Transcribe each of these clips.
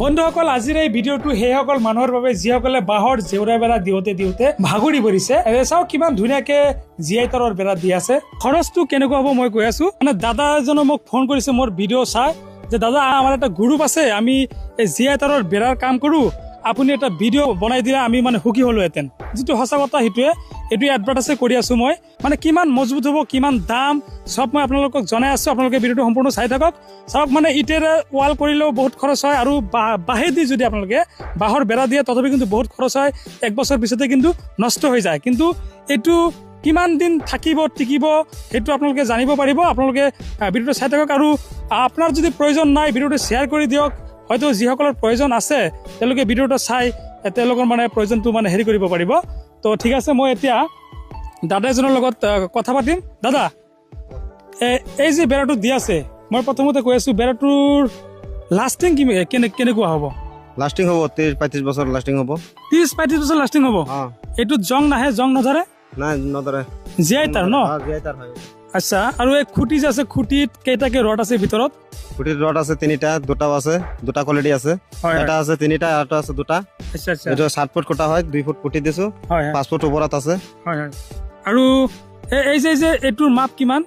বন্ধুসকল আজিৰ এই ভিডিঅ'টো সেইসকল মানুহৰ বাবে যিসকলে বাঁহৰ জেউৰা বেৰা দিওঁতে ভাগৰি পৰিছে। চাওক কিমান ধুনীয়াকে জীয়াই তৰৰ বেৰা দি আছে। খৰচটো কেনেকুৱা হ'ব মই কৈ আছো। মানে দাদা এজনে মোক ফোন কৰিছে মোৰ ভিডিঅ' চাই যে দাদা আমাৰ এটা গ্ৰুপ আছে, আমি এই জীয়াই তৰৰ বেৰাৰ কাম কৰো, আপুনি এটা ভিডিঅ' বনাই দিলে আমি মানে সুখী হলোহেঁতেন। যিটো সঁচা কথা সেইটোৱে এডভাৰটাইজ কৰি আছো মই। মানে কিমান মজবুত হ'ব, কিমান দাম সব মই আপোনালোকক জনাই আছো। আপোনালোকে ভিডিঅ'টো সম্পূৰ্ণ চাই থাকক। চাওক মানে ইটেৰে ৱাল কৰিলেও বহুত খৰচ হয়, আৰু বাঁহেদি যদি আপোনালোকে বাঁহৰ বেৰা দিয়ে তথাপি কিন্তু বহুত খৰচ হয়। 1 বছৰ পিছতে কিন্তু নষ্ট হৈ যায়। কিন্তু এইটো কিমান দিন থাকিব টিকিব সেইটো আপোনালোকে জানিব পাৰিব। আপোনালোকে ভিডিঅ'টো চাই থাকক, আৰু আপোনাৰ যদি প্ৰয়োজন নাই ভিডিঅ'টো শ্বেয়াৰ কৰি দিয়ক। হয়তো যিসকলৰ প্ৰয়োজন আছে তেওঁলোকে ভিডিঅ'টো চাই তেওঁলোকৰ মানে প্ৰয়োজনটো মানে হেৰি কৰিব পাৰিব। তো ঠিক আছে, মই এতিয়া দাদা এজনৰ লগত কথা পাতিম। দাদা, এই যে বেৰাটো দি আছে, মই প্ৰথমতে কৈ আছো বেৰাটোৰ লাষ্টিং কেনেকুৱা হ'ব? লাষ্টিং হ'ব 30-35 বছৰ লাষ্টিং হ'ব। 30-35 বছৰ লাষ্টিং হ'ব। এইটোত জং নাহে, জং নধৰে? নাই, নধৰে। জীয়াই তাৰ ন? জীয়াই তাৰ হয়। আচ্ছা, আৰু এই খুঁটি যে আছে, খুঁটিত কেইটাকে ৰড আছে ভিতৰত? খুঁটিত ৰড আছে 3টা, 2টাও আছে, 2টা কোৱালিটি আছে। এটা আছে 3টা, এটা আছে 2টা। আচ্ছা আচ্ছা, এইটো 7 ফুট কটা হয়, 2 ফুট খুঁটি দিছো, 5 ফুট ওপৰত আছে। হয় হয়। আৰু এই যে এইটোৰ মাপ কিমান?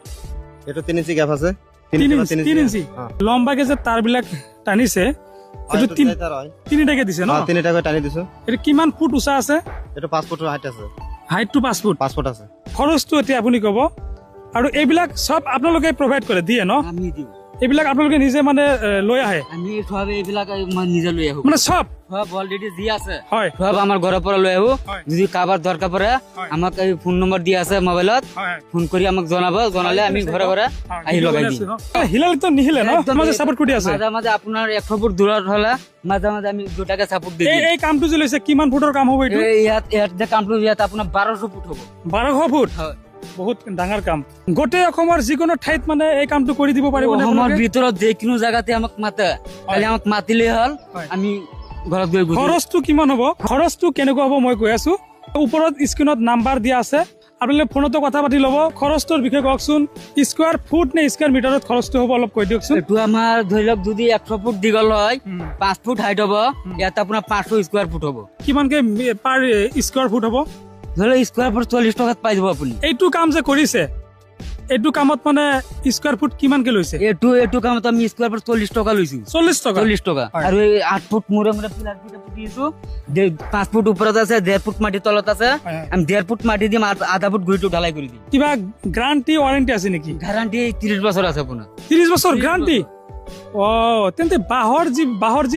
এইটো 3 ইঞ্চি গেপ আছে। 3 ইঞ্চি লম্বাকে যে তার বিলাক টানিছে, এইটো 3টাকে দিছে ন? 3টাকে টানি দিছো। এইটো কিমান ফুট উঁচা আছে? এইটো 5 ফুট হাইট আছে। হাইটটো 5 ফুট? 5 ফুট আছে। খৰচটো এতিয়া আপুনি ক'ব। আৰু এইবিলাক সব আপোনালোকে প্ৰভাইড কৰে, দিয়ে ন? আমি দিওঁ। এইবিলাক আপোনালোকে নিজে মানে লৈ আহে? আমি সব এইবিলাক মই নিজে লৈ আহো। মানে সব অলরেডি যি আছে হয় সব আমার ঘৰৰ পৰা লৈ আহো। হয়। যদি কাৰোবাৰ দৰকাৰ পৰে আমাক এই ফোন নম্বৰ দি আছে মোবাইলত, ফোন কৰি আমাক জনালে আমি ঘৰে ঘৰে আহি লগাই দিম। হিলালিতো নিহিলে ন? মাজে সাপোৰ্ট কৰি আছে? মাজে মাজে আপোনাৰ 100 ফুট দূৰত হলে মাজে মাজে আমি 2টাকে সাপোৰ্ট দি দিম। এই কামটো যে লৈছে কিমান ফুটৰ কাম হ'ব এইটো? ইয়াত যে কামটো ইয়াত আপোনাৰ 1200 ফুট হ'ব। 1200 ফুট? হয়। বহুত ডাঙৰ কাম। গোটেই অসমৰ যিকোনো ঠাইত মানে এই কামটো কৰি দিব পাৰিব নে? অসমৰ ভিতৰত যিকোনো জাগাতে আমাক মাতে, খালি আমাক মাতিলে হ'ল, আমি ঘৰত গৈ গুচি। খৰচটো কিমান হ'ব? খৰচটো কেনেকুৱা হ'ব মই কৈ আছো। ওপৰত স্ক্ৰীনত নাম্বাৰ দিয়া আছে, আপোনালোকে ফোনতো কথা পাতি ল'ব। খৰচটোৰ বিষয়ে কওকচোন। স্কোৱাৰ ফুট নে স্কোৱাৰ মিটাৰত খৰচটো হ'ব অলপ কৈ দিয়কচোন। এইটো আমাৰ ধৰি লওক যদি 100 ফুট দীঘল হয়, 5 ফুট হাইট হ'ব, ইয়াত আপোনাৰ 500 স্কোৱাৰ ফুট হ'ব। কিমানকে পাৰ স্কোৱাৰ ফুট হ'ব? ধৰি লওক স্কোৱাৰ ফুট 40 টকাত পাই যাব আপুনি। এইটো কাম যে কৰিছে, এইটো কামত মানে স্কোৱাৰ ফুট কিমানকে লৈছে? এইটো কামত আমি স্কোৱাৰ ফুট 40 টকা লৈছো। 40 টকা? 40 টকা। আৰু এই 8 ফুট মূৰে মূৰে পিলাৰ কেইটা পুতিছো, 5 ফুট ওপৰত আছে, 1.5 ফুট মাটি তলত আছে। আমি 1.5 ফুট মাটি দিম, আধা ফুট গুৰিটো ঢালাই কৰি দিম। কিবা গ্যাৰান্টি ৱাৰেণ্টি আছে নেকি? গ্যাৰান্টি 30 বছৰ আছে আপোনাৰ। 30 বছৰ গ্যাৰান্টি? অ, তেন্তে বাঁহৰ যি